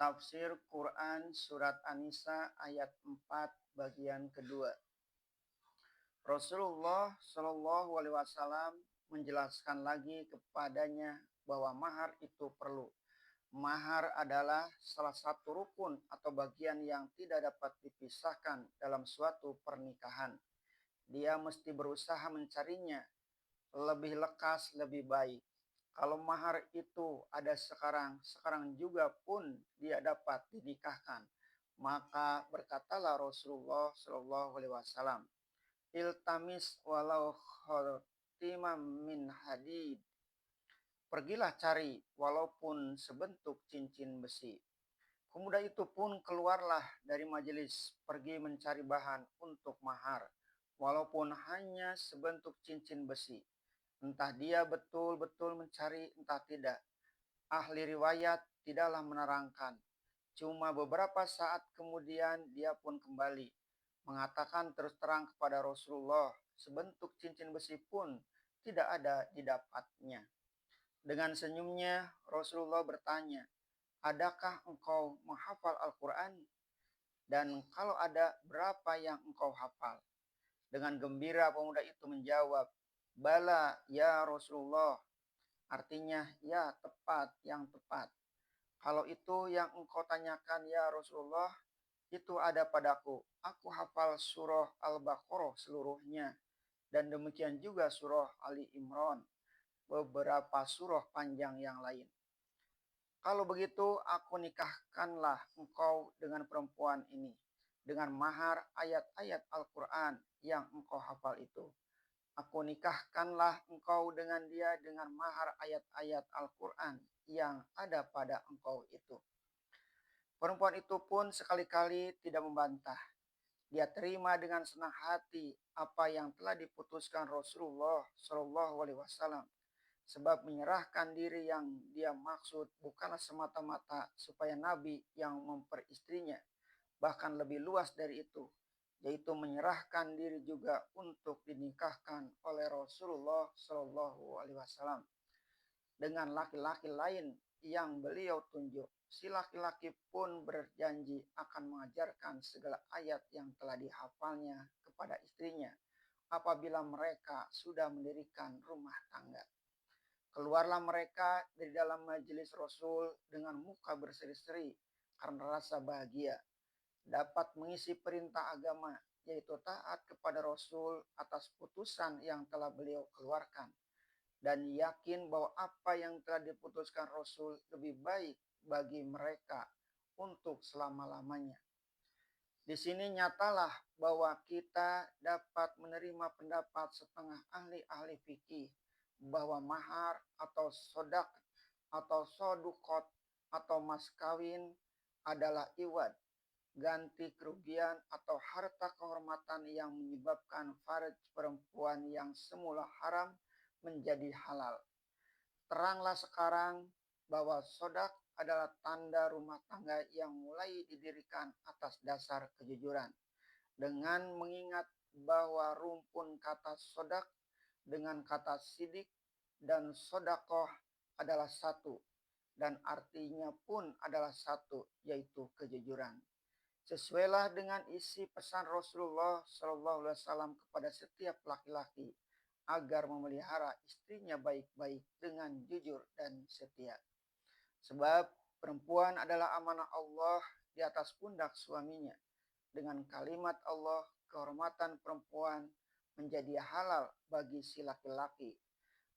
Tafsir Quran Surat An-Nisa ayat 4 bagian kedua. Rasulullah Shallallahu Alaihi Wasallam menjelaskan lagi kepadanya bahwa mahar itu perlu. Mahar adalah salah satu rukun atau bagian yang tidak dapat dipisahkan dalam suatu pernikahan. Dia mesti berusaha mencarinya lebih lekas, lebih baik. Kalau mahar itu ada sekarang juga pun dia dapat dinikahkan. Maka berkatalah Rasulullah Shallallahu Alaihi Wasallam, iltamis walau khotimam min hadid. Pergilah cari walaupun sebentuk cincin besi. Pemuda itu pun keluarlah dari majelis, pergi mencari bahan untuk mahar, walaupun hanya sebentuk cincin besi. Entah dia betul-betul mencari, entah tidak. Ahli riwayat tidaklah menerangkan. Cuma beberapa saat kemudian dia pun kembali, mengatakan terus terang kepada Rasulullah, sebentuk cincin besi pun tidak ada didapatnya. Dengan senyumnya Rasulullah bertanya, adakah engkau menghafal Al-Quran? Dan kalau ada, berapa yang engkau hafal? Dengan gembira pemuda itu menjawab, bala ya Rasulullah. Artinya, ya tepat, yang tepat. Kalau itu yang engkau tanyakan ya Rasulullah, itu ada padaku. Aku hafal surah Al-Baqarah seluruhnya. Dan demikian juga surah Ali Imran. Beberapa surah panjang yang lain. Kalau begitu, aku nikahkanlah engkau dengan perempuan ini. Dengan mahar ayat-ayat Al-Quran yang engkau hafal itu. Aku nikahkanlah engkau dengan dia dengan mahar ayat-ayat Al-Quran yang ada pada engkau itu. Perempuan itu pun sekali-kali tidak membantah. Dia terima dengan senang hati apa yang telah diputuskan Rasulullah Shallallahu Alaihi Wasallam. Sebab menyerahkan diri yang dia maksud bukanlah semata-mata supaya Nabi yang memperistrinya. Bahkan lebih luas dari itu, yaitu menyerahkan diri juga untuk dinikahkan oleh Rasulullah Shallallahu Alaihi Wasallam dengan laki-laki lain yang beliau tunjuk. Si laki-laki pun berjanji akan mengajarkan segala ayat yang telah dihafalnya kepada istrinya apabila mereka sudah mendirikan rumah tangga. Keluarlah mereka dari dalam majelis Rasul dengan muka berseri-seri karena rasa bahagia dapat mengisi perintah agama, yaitu taat kepada Rasul atas putusan yang telah beliau keluarkan, dan yakin bahwa apa yang telah diputuskan Rasul lebih baik bagi mereka untuk selama-lamanya. Di sini nyatalah bahwa kita dapat menerima pendapat setengah ahli-ahli fikih bahwa mahar atau sodak atau sodukot atau mas kawin adalah iwad, ganti kerugian atau harta kehormatan yang menyebabkan farj perempuan yang semula haram menjadi halal. Teranglah sekarang bahwa sodak adalah tanda rumah tangga yang mulai didirikan atas dasar kejujuran. Dengan mengingat bahwa rumpun kata sodak dengan kata sidik dan sodakoh adalah satu. Dan artinya pun adalah satu, yaitu kejujuran. Sesuailah dengan isi pesan Rasulullah SAW kepada setiap laki-laki agar memelihara istrinya baik-baik dengan jujur dan setia. Sebab perempuan adalah amanah Allah di atas pundak suaminya. Dengan kalimat Allah, kehormatan perempuan menjadi halal bagi si laki-laki.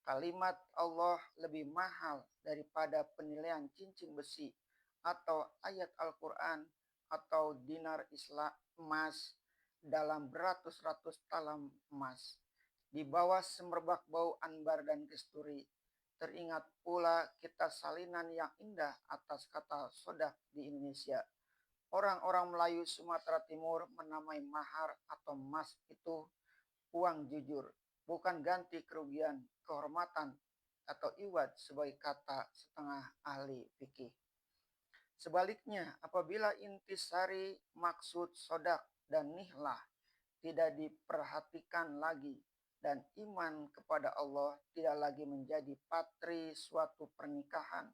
Kalimat Allah lebih mahal daripada penilaian cincin besi atau ayat Al-Quran atau dinar Islam emas dalam beratus-ratus talam emas. Di bawah semerbak bau anbar dan kesturi, teringat pula kita salinan yang indah atas kata sodak di Indonesia. Orang-orang Melayu Sumatera Timur menamai mahar atau emas itu uang jujur, bukan ganti kerugian, kehormatan, atau iwad sebagai kata setengah ahli fikih. Sebaliknya, apabila intisari maksud sodak dan nihlah tidak diperhatikan lagi dan iman kepada Allah tidak lagi menjadi patri suatu pernikahan,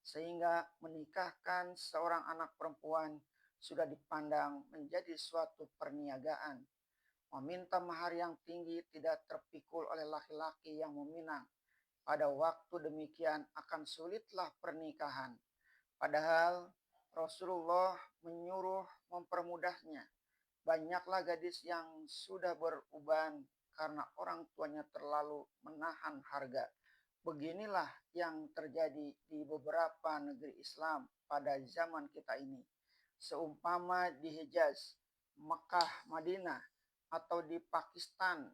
sehingga menikahkan seorang anak perempuan sudah dipandang menjadi suatu perniagaan. Meminta mahar yang tinggi tidak terpikul oleh laki-laki yang meminang. Pada waktu demikian akan sulitlah pernikahan. Padahal Rasulullah menyuruh mempermudahnya. Banyaklah gadis yang sudah beruban karena orang tuanya terlalu menahan harga. Beginilah yang terjadi di beberapa negeri Islam pada zaman kita ini. Seumpama di Hijaz, Mekah, Madinah, atau di Pakistan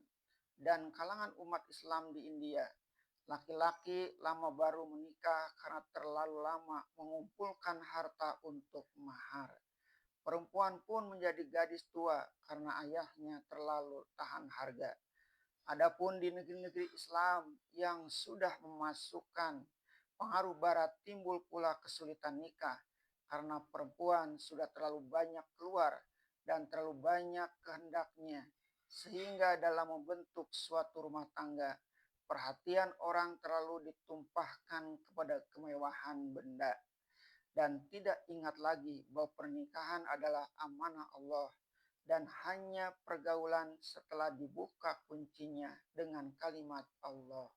dan kalangan umat Islam di India. Laki-laki lama baru menikah karena terlalu lama mengumpulkan harta untuk mahar. Perempuan pun menjadi gadis tua karena ayahnya terlalu tahan harga. Adapun di negeri-negeri Islam yang sudah memasukkan pengaruh barat, timbul pula kesulitan nikah karena perempuan sudah terlalu banyak keluar dan terlalu banyak kehendaknya, sehingga dalam membentuk suatu rumah tangga perhatian orang terlalu ditumpahkan kepada kemewahan benda dan tidak ingat lagi bahwa pernikahan adalah amanah Allah dan hanya pergaulan setelah dibuka kuncinya dengan kalimat Allah.